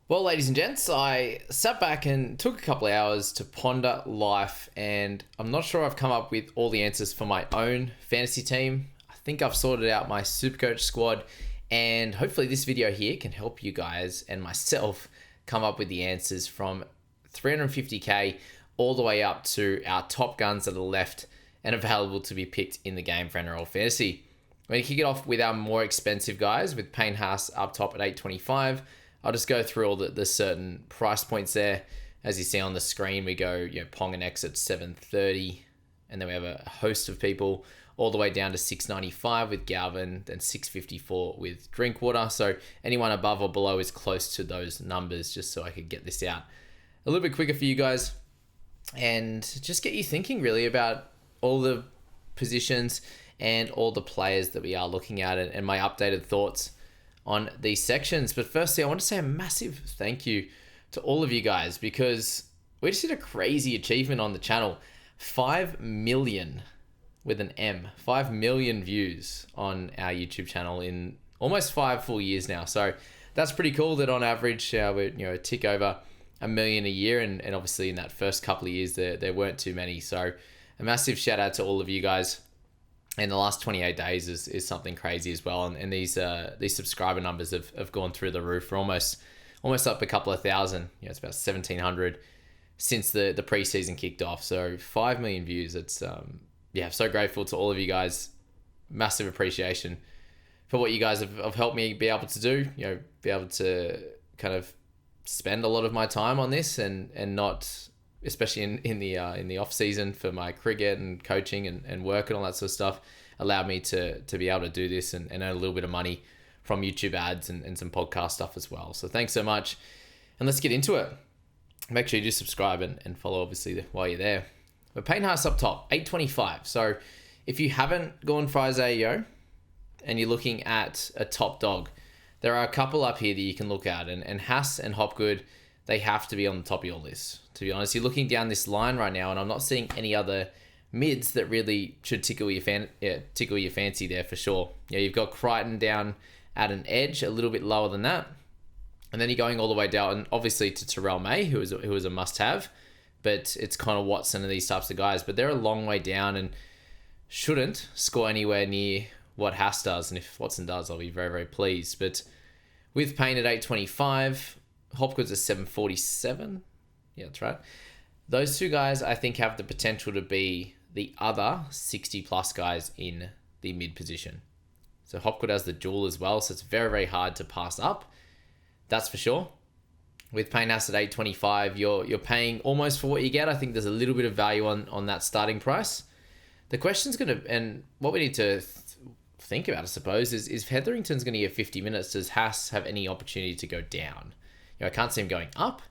Well, ladies and gents, I sat back and took a couple of hours to ponder life, and I'm not sure I've come up with all the answers for my own fantasy team. I think I've sorted out my Supercoach squad, and hopefully this video here can help you guys and myself come up with the answers from 350k all the way up to our top guns that are left and available to be picked in the game for NRL Fantasy. We're going to kick it off with our more expensive guys, with Payne Haas up top at 825. I'll just go through all the certain price points there. As you see on the screen, we go, Pong and X at 730, and then we have a host of people all the way down to 695 with Galvin, then 654 with Drinkwater. So anyone above or below is close to those numbers, just so I could get this out a little bit quicker for you guys and just get you thinking really about all the positions and all the players that we are looking at and my updated thoughts on these sections. But firstly, I want to say a massive thank you to all of you guys, because we just did a crazy achievement on the channel. 5 million with an M, 5 million views on our YouTube channel in almost 5 full years now. So that's pretty cool that on average, we're a tick over 1 million a year. And obviously in that first couple of years, there weren't too many. So a massive shout out to all of you guys. And the last 28 days is something crazy as well. And these subscriber numbers have gone through the roof. We're almost up a couple of thousand. It's about 1,700 since the preseason kicked off. So 5 million views. It's so grateful to all of you guys. Massive appreciation for what you guys have helped me be able to do. Be able to kind of spend a lot of my time on this and not, especially in the off season for my cricket and coaching and work and all that sort of stuff, allowed me to be able to do this and earn a little bit of money from YouTube ads and some podcast stuff as well. So thanks so much. And let's get into it. Make sure you do subscribe and follow, obviously, while you're there. But Payne Haas up top, 825. So if you haven't gone for Isaiah and you're looking at a top dog, there are a couple up here that you can look at. And Haas and Hopgood, they have to be on the top of your list. To be honest, you're looking down this line right now, and I'm not seeing any other mids that really should tickle your fancy there for sure. You've got Crichton down at an edge, a little bit lower than that. And then you're going all the way down, obviously, to Terrell May, who is a must-have. But it's kind of Watson and these types of guys. But they're a long way down and shouldn't score anywhere near what Haas does. And if Watson does, I'll be very, very pleased. But with Payne at 825, Hopgood's at 747. Yeah, that's right. Those two guys, I think, have the potential to be the other 60-plus guys in the mid position. So Hopgood has the dual as well, so it's very, very hard to pass up. That's for sure. With Payne Haas at 825, you're paying almost for what you get. I think there's a little bit of value on that starting price. The question's going to, and what we need to think about, I suppose, is if Hetherington's going to get 50 minutes, does Haas have any opportunity to go down? I can't see him going up,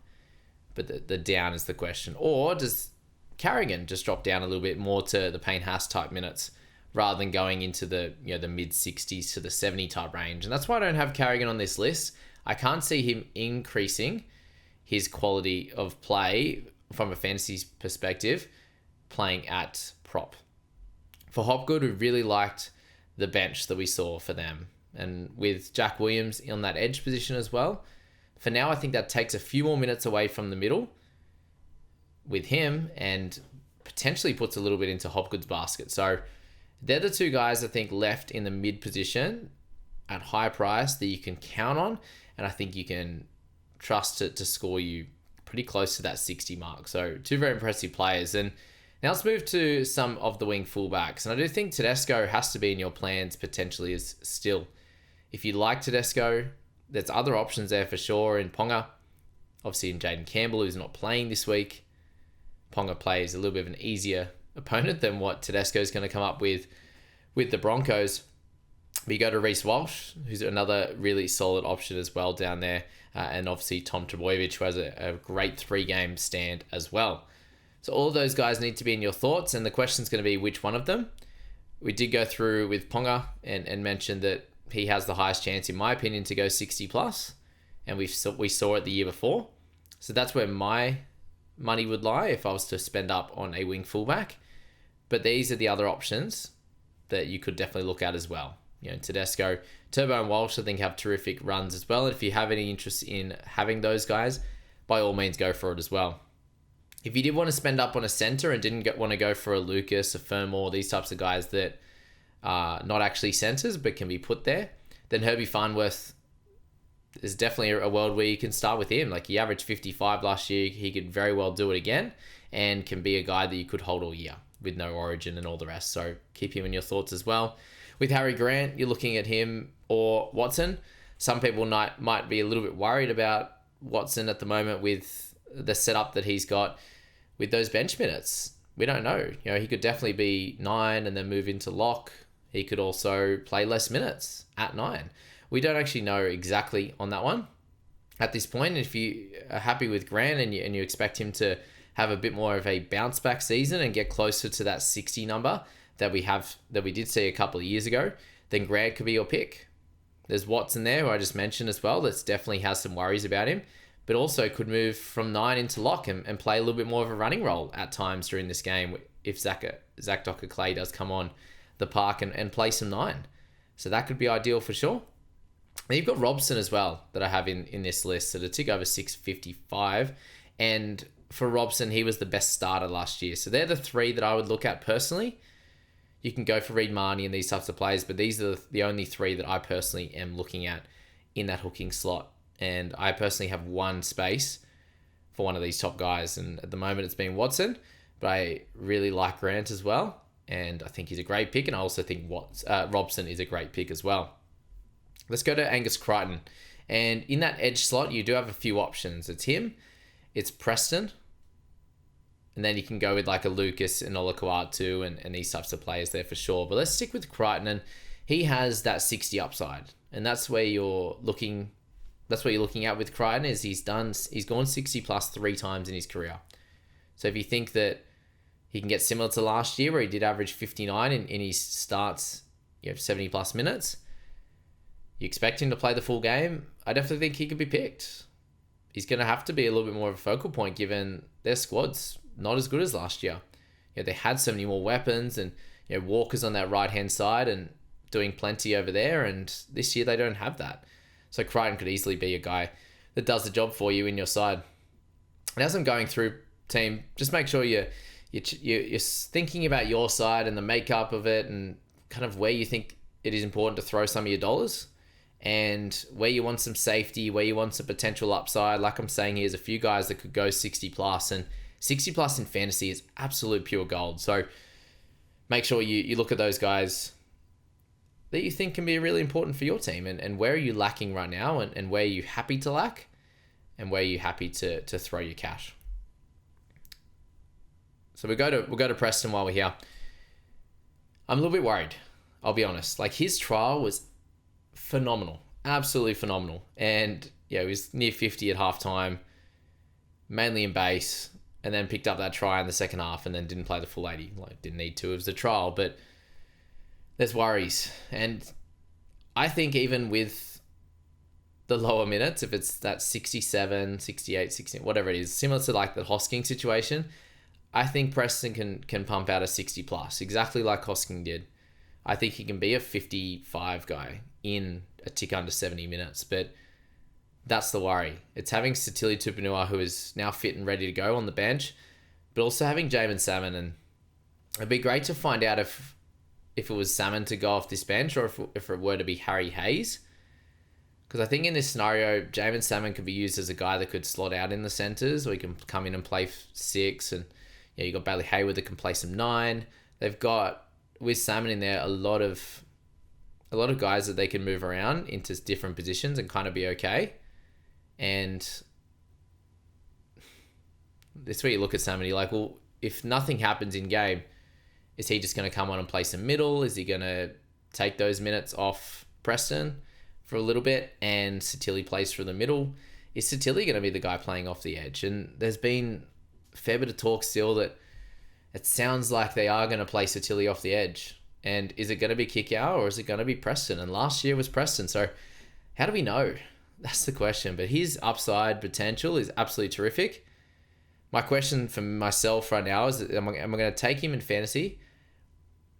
but the down is the question. Or does Carrigan just drop down a little bit more to the Payne Haas type minutes rather than going into the mid 60s to the 70 type range? And that's why I don't have Carrigan on this list. I can't see him increasing his quality of play from a fantasy perspective playing at prop. For Hopgood, we really liked the bench that we saw for them. And with Jack Williams on that edge position as well, for now, I think that takes a few more minutes away from the middle with him and potentially puts a little bit into Hopgood's basket. So they're the two guys, I think, left in the mid position at high price that you can count on. And I think you can trust it to score you pretty close to that 60 mark. So two very impressive players. And now let's move to some of the wing fullbacks. And I do think Tedesco has to be in your plans potentially as still. If you like Tedesco, there's other options there for sure in Ponga. Obviously in Jaden Campbell, who's not playing this week. Ponga plays a little bit of an easier opponent than what Tedesco is going to come up with the Broncos. But you go to Reece Walsh, who's another really solid option as well down there. And obviously Tom Trbojevic, who has a great 3-game stand as well. So all of those guys need to be in your thoughts. And the question's going to be which one of them. We did go through with Ponga and mentioned that he has the highest chance, in my opinion, to go 60 plus. And we saw it the year before. So that's where my money would lie if I was to spend up on a wing fullback. But these are the other options that you could definitely look at as well. Tedesco. Turbo and Walsh, I think, have terrific runs as well. And if you have any interest in having those guys, by all means, go for it as well. If you did want to spend up on a centre and didn't want to go for a Lucas, a Fermor, these types of guys that are not actually centres but can be put there, then Herbie Farnworth is definitely a world where you can start with him. Like, he averaged 55 last year. He could very well do it again and can be a guy that you could hold all year with no origin and all the rest. So keep him in your thoughts as well. With Harry Grant, you're looking at him or Watson. Some people might be a little bit worried about Watson at the moment with the setup that he's got with those bench minutes. We don't know. He could definitely be 9 and then move into lock. He could also play less minutes at 9. We don't actually know exactly on that one at this point. If you are happy with Grant and you expect him to have a bit more of a bounce back season and get closer to that 60 number that we did see a couple of years ago, then Grant could be your pick. There's Watson there, who I just mentioned as well, that definitely has some worries about him, but also could move from 9 into lock and play a little bit more of a running role at times during this game if Zach Docker-Clay does come on the park and play some 9. So that could be ideal for sure. And you've got Robson as well that I have in this list. So the tick over 655. And for Robson, he was the best starter last year. So they're the 3 that I would look at personally. You can go for Reid Marnie and these types of players, but these are the only 3 that I personally am looking at in that hooking slot. And I personally have one space for one of these top guys. And at the moment, it's been Watson, but I really like Grant as well. And I think he's a great pick. And I also think Robson is a great pick as well. Let's go to Angus Crichton. And in that edge slot, you do have a few options. It's him, it's Preston, and then you can go with like a Lucas and Olakau'atu and these types of players there for sure. But let's stick with Crichton. And he has that 60 upside. And that's where you're looking at with Crichton is he's gone 60 plus 3 times in his career. So if you think that he can get similar to last year where he did average 59 in his starts, 70 plus minutes, you expect him to play the full game, I definitely think he could be picked. He's going to have to be a little bit more of a focal point given their squad's not as good as last year. They had so many more weapons and Walker's on that right-hand side and doing plenty over there, and this year they don't have that. So Crichton could easily be a guy that does the job for you in your side. And as I'm going through, team, just make sure you're thinking about your side and the makeup of it and kind of where you think it is important to throw some of your dollars and where you want some safety, where you want some potential upside. Like I'm saying, here's a few guys that could go 60 plus, and 60 plus in fantasy is absolute pure gold. So make sure you look at those guys that you think can be really important for your team and where are you lacking right now and where are you happy to lack and where are you happy to throw your cash. So we'll go to Preston while we're here. I'm a little bit worried, I'll be honest. Like, his trial was phenomenal, absolutely phenomenal. And he was near 50 at halftime, mainly in base, and then picked up that try in the second half and then didn't play the full 80. Didn't need to. It was the trial, but there's worries. And I think even with the lower minutes, if it's that 67, 68, 60, whatever it is, similar to like the Hosking situation, I think Preston can pump out a 60 plus, exactly like Hosking did. I think he can be a 55 guy in a tick under 70 minutes, but that's the worry. It's having Satili Tupanua, who is now fit and ready to go on the bench, but also having Jamin Salmon. And it'd be great to find out if it was Salmon to go off this bench or if it were to be Harry Hayes. Because I think in this scenario, Jamin Salmon could be used as a guy that could slot out in the centres, or he can come in and play 6. And you got Bailey Hayward that can play some 9. They've got, with Salmon in there, a lot of guys that they can move around into different positions and kind of be okay. And that's where you look at Salmon, you're like, well, if nothing happens in game, is he just going to come on and play some middle? Is he going to take those minutes off Preston for a little bit and Satili plays through the middle? Is Satili going to be the guy playing off the edge? And there's been a fair bit of talk still that it sounds like they are going to play Satili off the edge. And is it going to be Kikau or is it going to be Preston? And last year was Preston. So how do we know? That's the question. But his upside potential is absolutely terrific. My question for myself right now is, am I going to take him in fantasy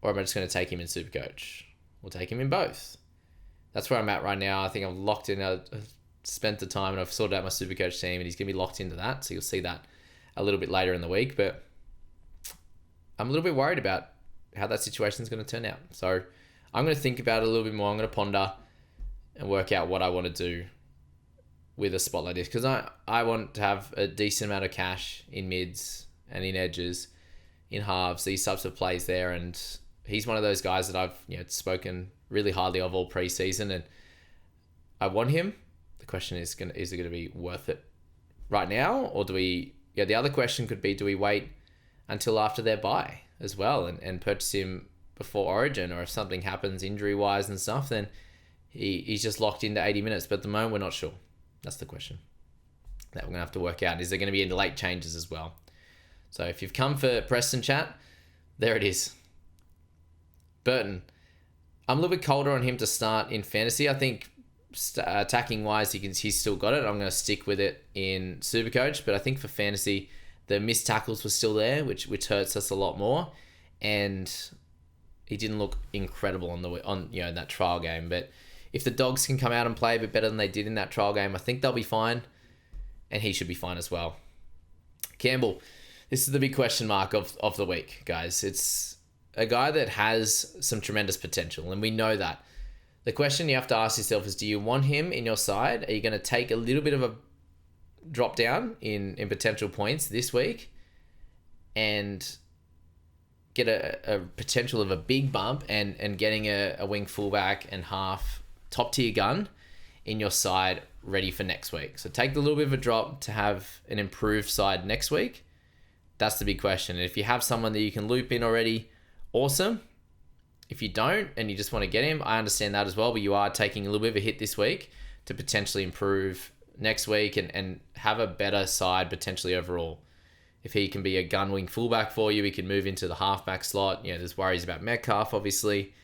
or am I just going to take him in Supercoach? or take him in both. That's where I'm at right now. I think I'm locked in. I've spent the time and I've sorted out my Supercoach team, and he's going to be locked into that. So you'll see that a little bit later in the week. But I'm a little bit worried about how that situation is going to turn out. So I'm going to think about it a little bit more. I'm going to ponder and work out what I want to do with a spot like this, because I want to have a decent amount of cash in mids and in edges, in halves, these types of plays there. And he's one of those guys that I've spoken really highly of all preseason, and I want him. The question is it going to be worth it right now, or do we? The other question could be, do we wait until after their bye as well and purchase him before Origin, or if something happens injury wise and stuff, then he's just locked into 80 minutes. But at the moment, we're not sure. That's the question that we're going to have to work out. Is there going to be any late changes as well? So if you've come for Preston chat, there it is. Burton. I'm a little bit colder on him to start in fantasy. I think attacking wise, he's still got it. I'm going to stick with it in Supercoach, but I think for fantasy, the missed tackles were still there, which hurts us a lot more. And he didn't look incredible on that trial game. But if the Dogs can come out and play a bit better than they did in that trial game, I think they'll be fine, and he should be fine as well. Campbell, this is the big question mark of the week, guys. It's a guy that has some tremendous potential, and we know that. The question you have to ask yourself is, do you want him in your side? Are you going to take a little bit of a drop down in potential points this week and get a potential of a big bump and getting a wing fullback and half top tier gun in your side ready for next week? So take the little bit of a drop to have an improved side next week. That's the big question. And if you have someone that you can loop in already, awesome. If you don't and you just want to get him, I understand that as well, but you are taking a little bit of a hit this week to potentially improve next week and have a better side potentially overall. If he can be a gun wing fullback for you, he can move into the halfback slot. There's worries about Metcalf, obviously.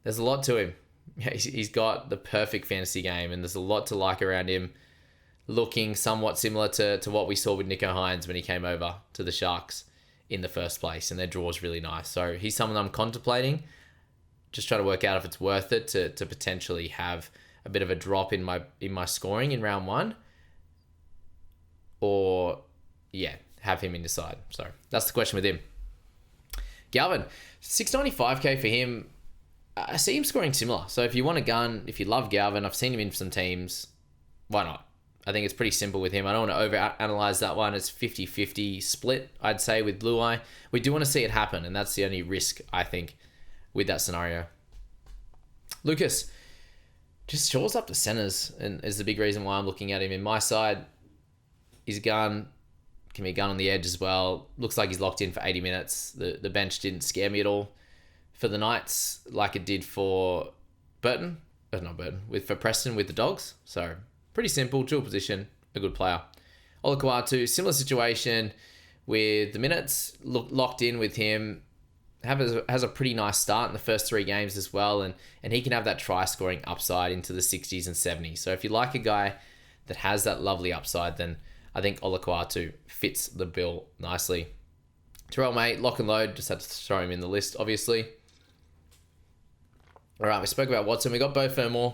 There's a lot to him. He's got the perfect fantasy game, and there's a lot to like around him, looking somewhat similar to what we saw with Nicho Hynes when he came over to the Sharks in the first place, and their draw is really nice. So he's someone I'm contemplating, just trying to work out if it's worth it to potentially have a bit of a drop in my scoring in round one, or have him in the side. So that's the question with him. Galvin, 695k for him. I see him scoring similar. So if you want a gun, if you love Galvin, I've seen him in some teams. Why not? I think it's pretty simple with him. I don't want to overanalyze that one. It's 50-50 split, I'd say, with Blue Eye. We do want to see it happen, and that's the only risk, I think, with that scenario. Lucas just shores up the centers, and is the big reason why I'm looking at him. In my side, he's a gun. Can be a gun on the edge as well. Looks like he's locked in for 80 minutes. The bench didn't scare me at all for the Knights like it did for for Preston with the Dogs. So pretty simple, dual position, a good player. Olakuatu, similar situation with the minutes, locked in with him. Has a pretty nice start in the first 3 games as well, and he can have that try scoring upside into the 60s and 70s. So if you like a guy that has that lovely upside, then I think Olakuatu fits the bill nicely. Terrell, mate, lock and load. Just had to throw him in the list, obviously. All right, we spoke about Watson. We got Beau Fermor.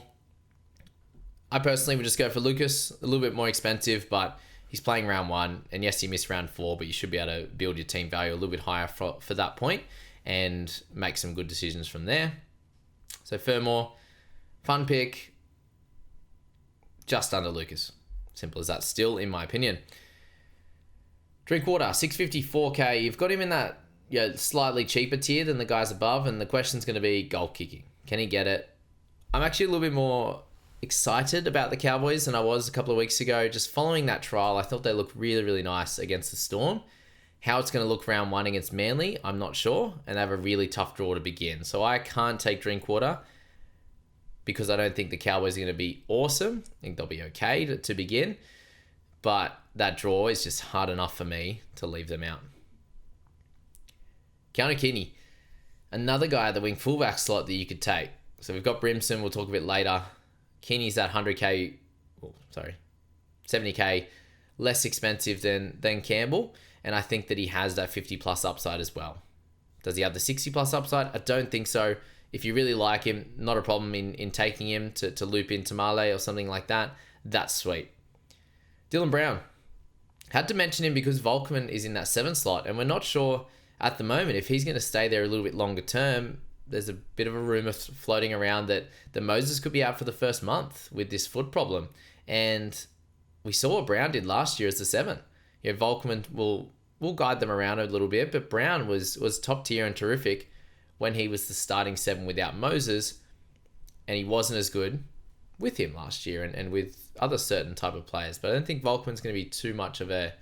I personally would just go for Lucas. A little bit more expensive, but he's playing round 1. And yes, he missed round 4, but you should be able to build your team value a little bit higher for that point and make some good decisions from there. So Fermor, fun pick, just under Lucas. Simple as that still, in my opinion. Drinkwater, 654k. You've got him in that slightly cheaper tier than the guys above, and the question's going to be goal kicking. Can he get it? I'm actually a little bit more excited about the Cowboys than I was a couple of weeks ago. Just following that trial, I thought they looked really, really nice against the Storm. How it's going to look round 1 against Manly, I'm not sure, and they have a really tough draw to begin. So I can't take Drinkwater because I don't think the Cowboys are going to be awesome. I think they'll be okay to begin, but that draw is just hard enough for me to leave them out. Kini, another guy at the wing fullback slot that you could take. So we've got Brimson, we'll talk a bit later. Kini's that 70k less expensive than Campbell, and I think that he has that 50 plus upside as well. Does he have the 60 plus upside? I don't think so. if you really like him, not a problem in taking him to loop into Male or something like that. That's sweet. Dylan Brown. Had to mention him because Volkman is in that 7 slot, and we're not sure at the moment if he's going to stay there a little bit longer term. There's a bit of a rumour floating around that Moses could be out for the first month with this foot problem. And we saw what Brown did last year as the 7. Volkman will guide them around a little bit, but Brown was top tier and terrific when he was the starting 7 without Moses, and he wasn't as good with him last year and with other certain type of players. But I don't think Volkman's going to be too much of the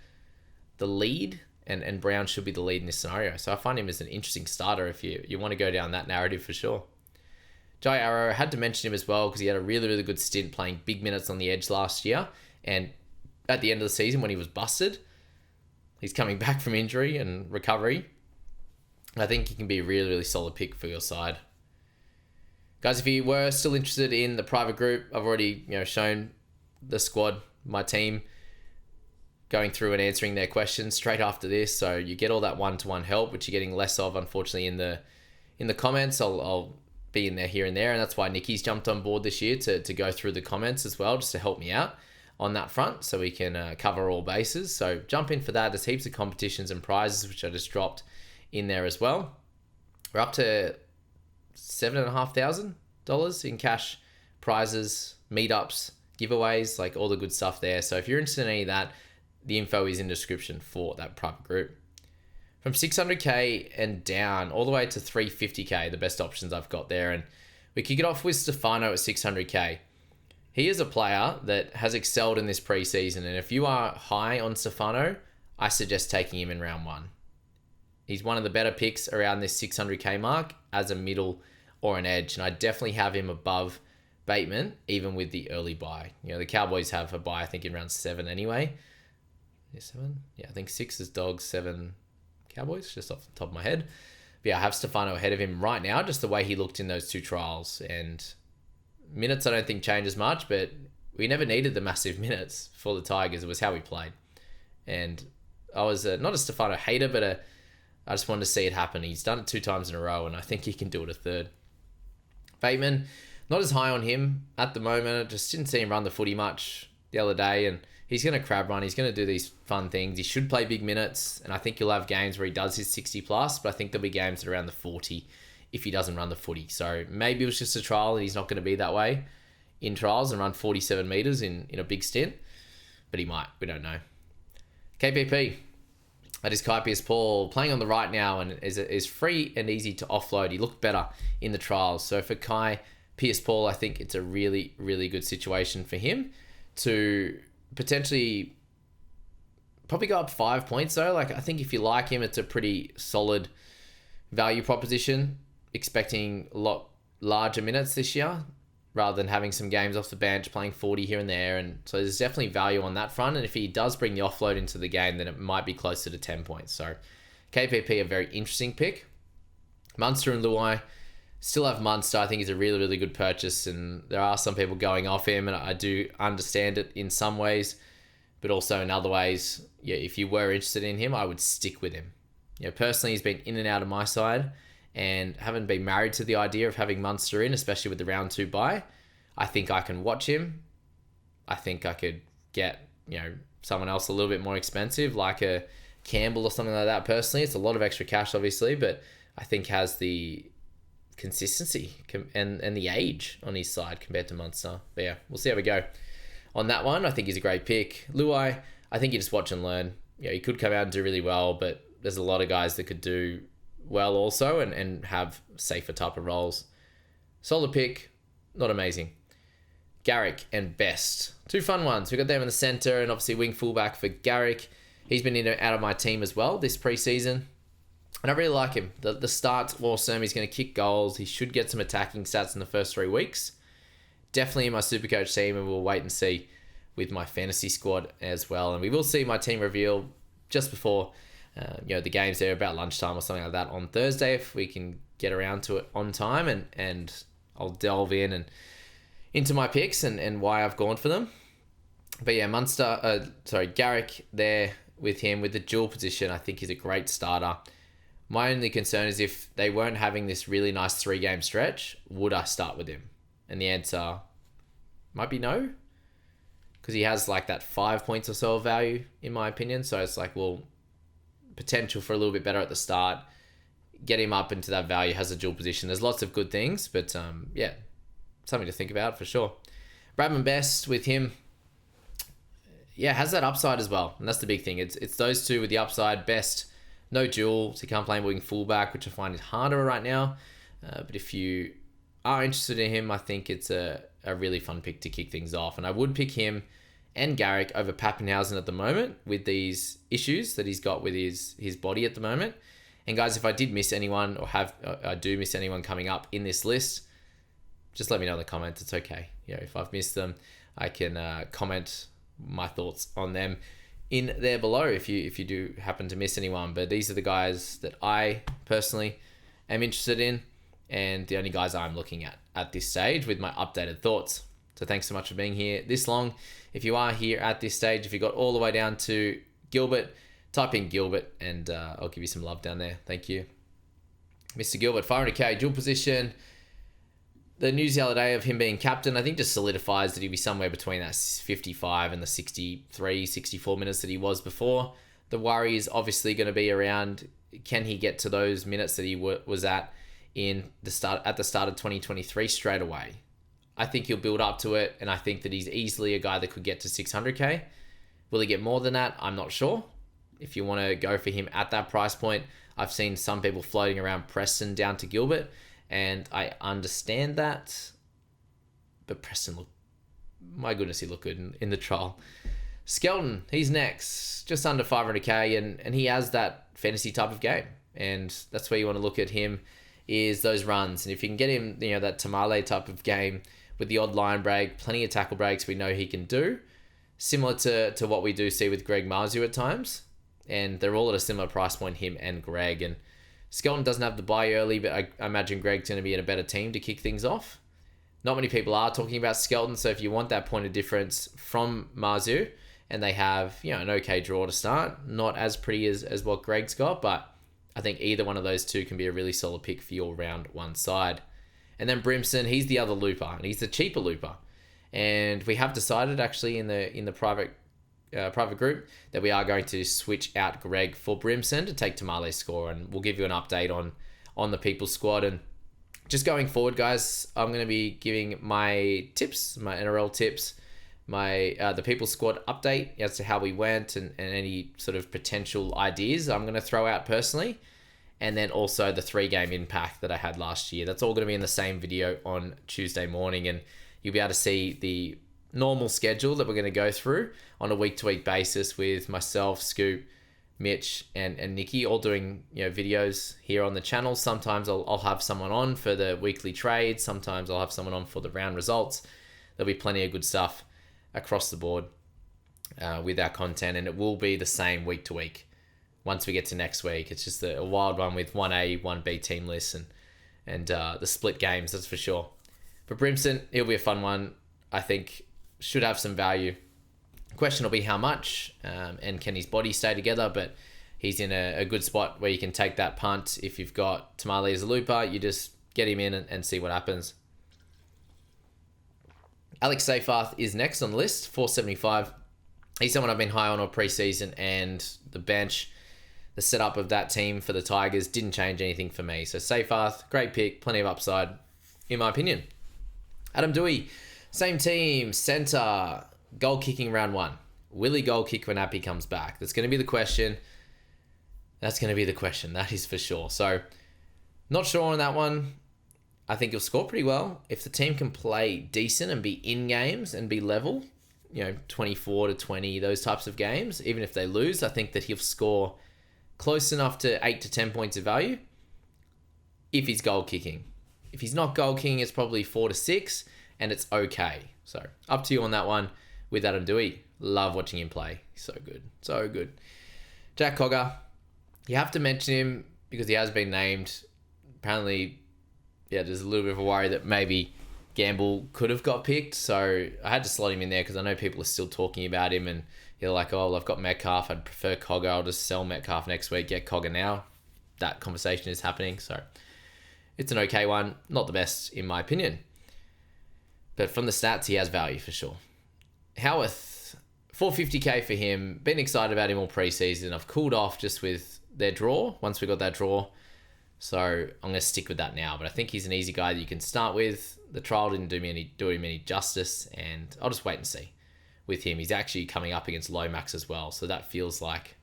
lead, and Brown should be the lead in this scenario. So I find him as an interesting starter if you want to go down that narrative for sure. Jai Arrow, I had to mention him as well because he had a really, really good stint playing big minutes on the edge last year. And at the end of the season when he was busted, he's coming back from injury and recovery. I think he can be a really, really solid pick for your side. Guys, if you were still interested in the private group, I've already shown the squad, my team, going through and answering their questions straight after this. So you get all that one-to-one help, which you're getting less of, unfortunately, in the comments. I'll be in there here and there, and that's why Nikki's jumped on board this year to go through the comments as well, just to help me out on that front so we can cover all bases. So jump in for that. There's heaps of competitions and prizes, which I just dropped in there as well. We're up to $7,500 in cash prizes, meetups, giveaways, like all the good stuff there. So if you're interested in any of that, the info is in the description for that private group. From 600k and down all the way to 350k, the best options I've got there. And we kick it off with Stefano at 600k. He is a player that has excelled in this preseason, and if you are high on Stefano, I suggest taking him in round 1. He's one of the better picks around this 600k mark as a middle or an edge, and I definitely have him above Bateman, even with the early buy. The Cowboys have a buy, I think, in round 7 anyway. 7? Yeah, I think 6 is Dogs, 7 Cowboys, just off the top of my head. But yeah, I have Stefano ahead of him right now, just the way he looked in those 2 trials. And minutes I don't think changes much, but we never needed the massive minutes for the Tigers. It was how we played. And I was not a Stefano hater, but I just wanted to see it happen. He's done it 2 times in a row, and I think he can do it a third. Bateman, not as high on him at the moment. I just didn't see him run the footy much the other day, and he's going to crab run. He's going to do these fun things. He should play big minutes, and I think he'll have games where he does his 60 plus, but I think there'll be games at around the 40 if he doesn't run the footy. So maybe it was just a trial and he's not going to be that way in trials and run 47 metres in a big stint, but he might. We don't know. KPP, that is Kai Pearce-Paul, playing on the right now and is free and easy to offload. He looked better in the trials. So for Kai Pearce-Paul, I think it's a really, really good situation for him to potentially probably go up 5 points though. I think if you like him, it's a pretty solid value proposition, expecting a lot larger minutes this year rather than having some games off the bench, playing 40 here and there. And so there's definitely value on that front. And if he does bring the offload into the game, then it might be closer to 10 points. So KPP, a very interesting pick. Munster and Luai, still have Munster. I think he's a really, really good purchase. And there are some people going off him, and I do understand it in some ways. But also in other ways, yeah, if you were interested in him, I would stick with him. Personally, he's been in and out of my side and haven't been married to the idea of having Munster in, especially with the round 2 bye. I think I can watch him. I think I could get, someone else a little bit more expensive, like a Campbell or something like that. Personally, it's a lot of extra cash, obviously, but I think has the consistency and the age on his side compared to Munster. But yeah, we'll see how we go on that one. I think he's a great pick. Luai, I think you just watch and learn. He could come out and do really well, but there's a lot of guys that could do well also and have safer type of roles. Solid pick, not amazing. Garrick and Best. 2 fun ones. We got them in the centre and obviously wing fullback for Garrick. He's been in and out of my team as well this preseason. And I really like him. The start's awesome. He's going to kick goals. He should get some attacking stats in the first 3 weeks. Definitely in my Supercoach team, and we'll wait and see with my fantasy squad as well. And we will see my team reveal just before the games there about lunchtime or something like that on Thursday if we can get around to it on time, and I'll delve in and into my picks and why I've gone for them. But yeah, Garrick there with him with the dual position, I think he's a great starter. My only concern is if they weren't having this really nice 3-game stretch, would I start with him? And the answer might be no, because he has like that 5 points or so of value, in my opinion. So it's like, well, potential for a little bit better at the start. Get him up into that value, has a dual position. There's lots of good things, but yeah, something to think about for sure. Bradman Best with him, yeah, has that upside as well. And that's the big thing. It's those two with the upside. Best, no dual, so he can't play wing fullback, which I find is harder right now. But if you are interested in him, I think it's a really fun pick to kick things off. And I would pick him and Garrick over Pappenhausen at the moment with these issues that he's got with his body at the moment. And guys, if I did miss anyone or I do miss anyone coming up in this list, just let me know in the comments. It's okay. If I've missed them, I can comment my thoughts on them in there below if you do happen to miss anyone. But these are the guys that I personally am interested in, and the only guys I'm looking at this stage with my updated thoughts. So thanks so much for being here this long. If you are here at this stage, if you got all the way down to Gilbert, type in Gilbert and I'll give you some love down there. Thank you. Mr. Gilbert, 500k, dual position. The news the other day of him being captain, I think just solidifies that he'll be somewhere between that 55 and the 63, 64 minutes that he was before. The worry is obviously going to be around, can he get to those minutes that he was at at the start of 2023 straight away? I think he'll build up to it, and I think that he's easily a guy that could get to 600k. Will he get more than that? I'm not sure. If you want to go for him at that price point, I've seen some people floating around Preston down to Gilbert, and I understand that. But Preston, my goodness, he looked good in the trial. Skelton, he's next, just under 500k, and he has that fantasy type of game, and that's where you want to look at him, is those runs. And if you can get him, that Tamale type of game with the odd line break, plenty of tackle breaks we know he can do, similar to what we do see with Greg Marzu at times. And they're all at a similar price point, him and Greg. And Skelton doesn't have the bye early, but I imagine Greg's going to be in a better team to kick things off. Not many people are talking about Skelton, so if you want that point of difference from Marzu, and they have an okay draw to start, not as pretty as what Greg's got, but I think either one of those two can be a really solid pick for your round one side. And then Brimson, he's the other looper, and he's the cheaper looper. And we have decided actually in the private group that we are going to switch out Greg for Brimson to take Tamale's score, and we'll give you an update on the People's Squad. And just going forward, guys, I'm going to be giving my tips, my NRL tips, the People's Squad update as to how we went and any sort of potential ideas I'm going to throw out personally, and then also the 3-game impact that I had last year. That's all going to be in the same video on Tuesday morning, and you'll be able to see the normal schedule that we're going to go through on a week-to-week basis with myself, Scoop, Mitch, and Nikki, all doing videos here on the channel. Sometimes I'll have someone on for the weekly trades. Sometimes I'll have someone on for the round results. There'll be plenty of good stuff across the board with our content, and it will be the same week to week. Once we get to next week, it's just a wild one with 1A, 1B team lists and the split games, that's for sure. But Brimson, it'll be a fun one. I think should have some value. Question will be how much, and can his body stay together, but he's in a good spot where you can take that punt. If you've got Tamale as a looper, you just get him in and see what happens. Alex Seyfarth is next on the list, 475. He's someone I've been high on all preseason, and the bench, the setup of that team for the Tigers didn't change anything for me. So Seyfarth, great pick, plenty of upside, in my opinion. Adam Dewey, same team, centre, goal kicking round one. Will he goal kick when Appy comes back? That's going to be the question. That is for sure. So, not sure on that one. I think he'll score pretty well. If the team can play decent and be in games and be level, 24 to 20, those types of games, even if they lose, I think that he'll score close enough to 8 to 10 points of value if he's goal kicking. If he's not goal kicking, it's probably 4 to 6, and it's okay. So, up to you on that one with Adam Dewey. Love watching him play. So good. So good. Jack Cogger, you have to mention him because he has been named. Apparently, there's a little bit of a worry that maybe Gamble could have got picked. So I had to slot him in there because I know people are still talking about him and you're like, oh, well, I've got Metcalf. I'd prefer Cogger. I'll just sell Metcalf next week, get Cogger now. that conversation is happening. So it's an okay one. Not the best in my opinion. But from the stats, he has value for sure. Howarth, 450k for him. Been excited about him all preseason. I've cooled off just with their draw, once we got that draw. So I'm going to stick with that now. But I think he's an easy guy that you can start with. The trial didn't do him any justice, and I'll just wait and see with him. He's actually coming up against Lomax as well. So that feels like,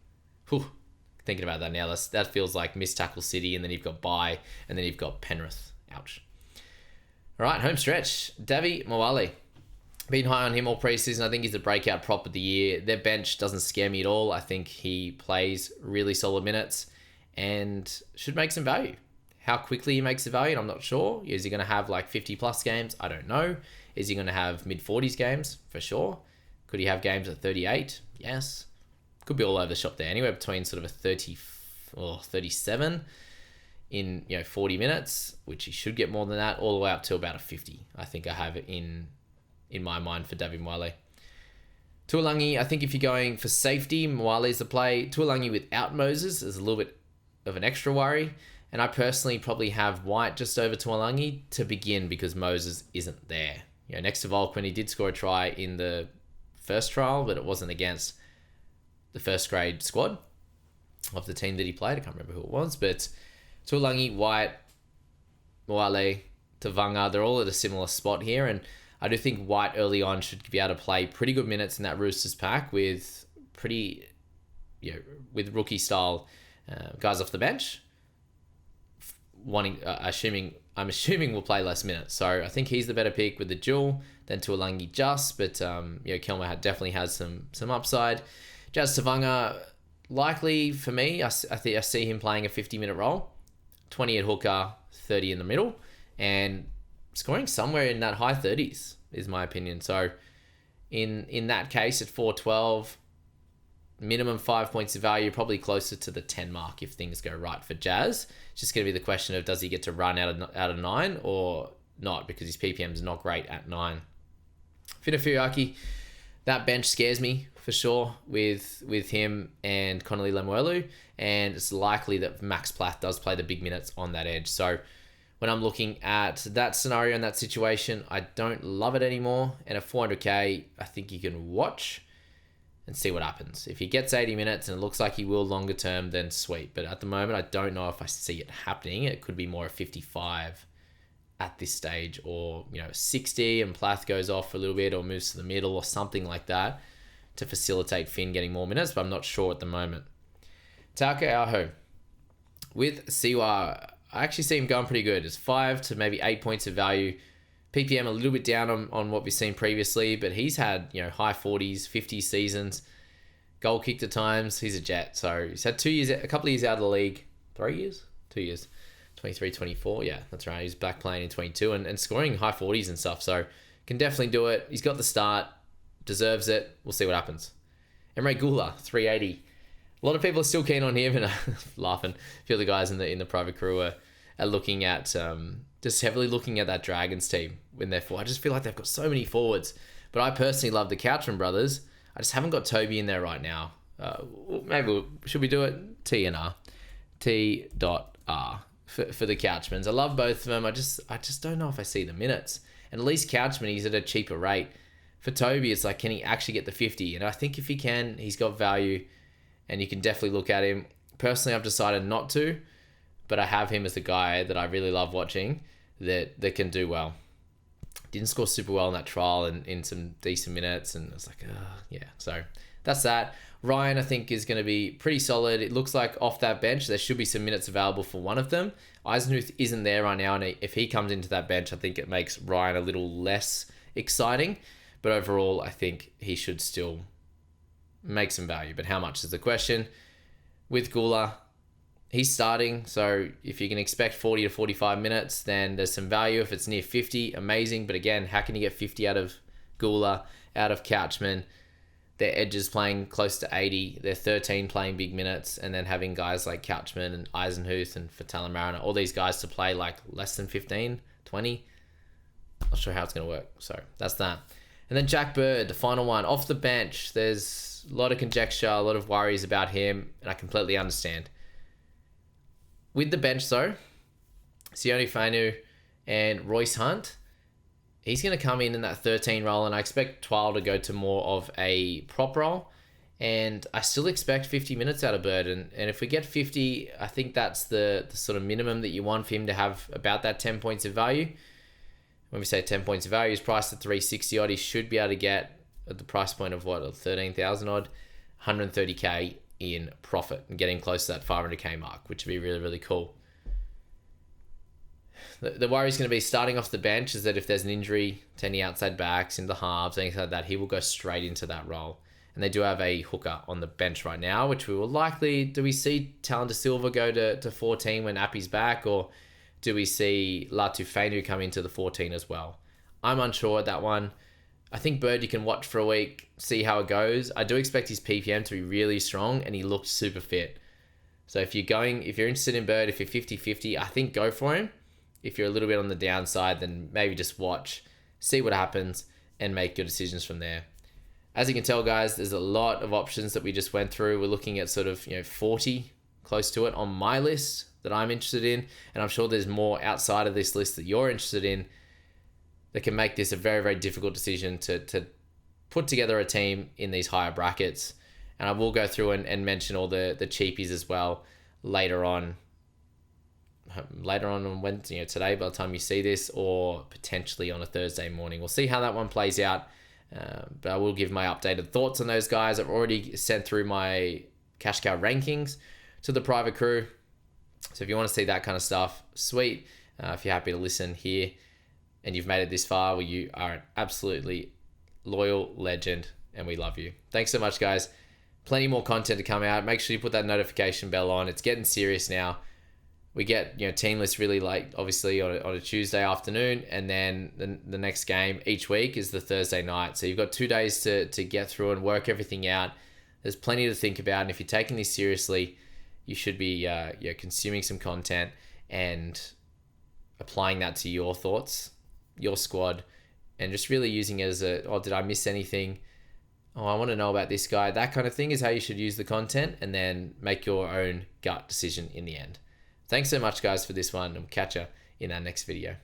thinking about that now, that feels like missed tackle City, and then you've got bye, and then you've got Penrith. Ouch. All right, home stretch. Davi Moale. Been high on him all preseason. I think he's the breakout prop of the year. Their bench doesn't scare me at all. I think he plays really solid minutes and should make some value. How quickly he makes the value, I'm not sure. Is he going to have like 50 plus games? I don't know. Is he going to have mid 40s games? For sure. Could he have games at 38? Yes. Could be all over the shop there. Anywhere between sort of a 30 or 37 in 40 minutes, which he should get more than that, all the way up to about a 50. I think I have it in my mind for David Moale. Tuolangi, I think if you're going for safety, Moale's the play. Tuolangi without Moses is a little bit of an extra worry. And I personally probably have White just over Tuolangi to begin because Moses isn't there. Next to Volkman, he did score a try in the first trial, but it wasn't against the first grade squad of the team that he played. I can't remember who it was, but Tuolangi, White, Moale, Tavanga, they're all at a similar spot here. And I do think White early on should be able to play pretty good minutes in that Roosters pack with with rookie style guys off the bench. I'm assuming will play less minutes. So I think he's the better pick with the duel than Tuolangi just, but Kelma definitely has some upside. Jazz Tavanga, likely for me, I think I see him playing a 50-minute role, 20 at hooker, 30 in the middle, and scoring somewhere in that high 30s is my opinion. So in that case, at 412, minimum 5 points of value, probably closer to the 10 mark if things go right for Jazz. It's just going to be the question of does he get to run out of 9 or not, because his PPM is not great at 9. Fina Furiaki, that bench scares me for sure with him and Connolly Lemuelu, and it's likely that Max Plath does play the big minutes on that edge. So when I'm looking at that scenario and that situation, I don't love it anymore. And at 400k, I think you can watch and see what happens. If he gets 80 minutes and it looks like he will longer term, then sweet. But at the moment, I don't know if I see it happening. It could be more a 55 at this stage, or 60 and Plath goes off for a little bit or moves to the middle or something like that to facilitate Finn getting more minutes, but I'm not sure at the moment. Taka Aho. With Siwa, I actually see him going pretty good. It's 5 to maybe 8 points of value. PPM a little bit down on what we've seen previously, but he's had high 40s, 50s seasons, goal kicked at times. He's a jet. So he's had a couple of years out of the league. 3 years? 2 years. 23, 24. Yeah, that's right. He's back playing in 22 and scoring high 40s and stuff. So can definitely do it. He's got the start. Deserves it. We'll see what happens. Emre Gula, 380. A lot of people are still keen on him, and laughing. A few of the guys in the private crew are looking at just heavily looking at that Dragons team when they're I just feel like they've got so many forwards. But I personally love the Couchman brothers. I just haven't got Toby in there right now. Should we do it? T&R. T.R. For the Couchmans. I love both of them. I just don't know if I see the minutes. And at least Couchman, he's at a cheaper rate. For Toby, it's like, can he actually get the 50? And I think if he can, he's got value, and you can definitely look at him. Personally, I've decided not to, but I have him as the guy that I really love watching that can do well. Didn't score super well in that trial and in some decent minutes, and I was like, yeah. So that's that. Ryan, I think, is going to be pretty solid. It looks like off that bench, there should be some minutes available for one of them. Eisenhuth isn't there right now, and if he comes into that bench, I think it makes Ryan a little less exciting. But overall, I think he should still make some value. But how much is the question? With Gula, he's starting. So if you can expect 40 to 45 minutes, then there's some value. If it's near 50, amazing. But again, how can you get 50 out of Gula, out of Couchman? Their edges playing close to 80. They're 13 playing big minutes. And then having guys like Couchman and Eisenhuth and Fatala Mariner, all these guys to play like less than 15, 20. Not sure how it's going to work. So that's that. And then Jack Bird, the final one, off the bench. There's a lot of conjecture, a lot of worries about him, and I completely understand. With the bench though, Sione Fainu and Royce Hunt, he's going to come in that 13 role, and I expect Twile to go to more of a prop role. And I still expect 50 minutes out of Bird. And if we get 50, I think that's the sort of minimum that you want for him to have about that 10 points of value. When we say 10 points of value, he's priced at 360 odd. He should be able to get at the price point of what, 13,000 odd, 130k in profit and getting close to that 500k mark, which would be really, really cool. The worry is going to be starting off the bench is that if there's an injury to any outside backs, into halves, anything like that, he will go straight into that role. And they do have a hooker on the bench right now, which we will likely... Do we see Talon Silva go to 14 when Appy's back, or do we see Latu Fainu come into the 14 as well? I'm unsure at that one. I think Bird you can watch for a week, see how it goes. I do expect his PPM to be really strong, and he looked super fit. So if you're interested in Bird, if you're 50-50, I think go for him. If you're a little bit on the downside, then maybe just watch, see what happens, and make your decisions from there. As you can tell, guys, there's a lot of options that we just went through. We're looking at sort of 40, close to it, on my list that I'm interested in. And I'm sure there's more outside of this list that you're interested in that can make this a very, very difficult decision to put together a team in these higher brackets. And I will go through and mention all the cheapies as well later on Wednesday, today by the time you see this, or potentially on a Thursday morning. We'll see how that one plays out. But I will give my updated thoughts on those guys. I've already sent through my cash cow rankings to the private crew. So if you want to see that kind of stuff, sweet. If you're happy to listen here and you've made it this far, well, you are an absolutely loyal legend and we love you. Thanks so much, guys. Plenty more content to come out. Make sure you put that notification bell on. It's getting serious now. We get team lists really late, obviously, on a Tuesday afternoon, and then the next game each week is the Thursday night. So you've got 2 days to get through and work everything out. There's plenty to think about, and if you're taking this seriously, you should be consuming some content and applying that to your thoughts, your squad, and just really using it as did I miss anything? Oh, I want to know about this guy. That kind of thing is how you should use the content, and then make your own gut decision in the end. Thanks so much, guys, for this one. I'll catch you in our next video.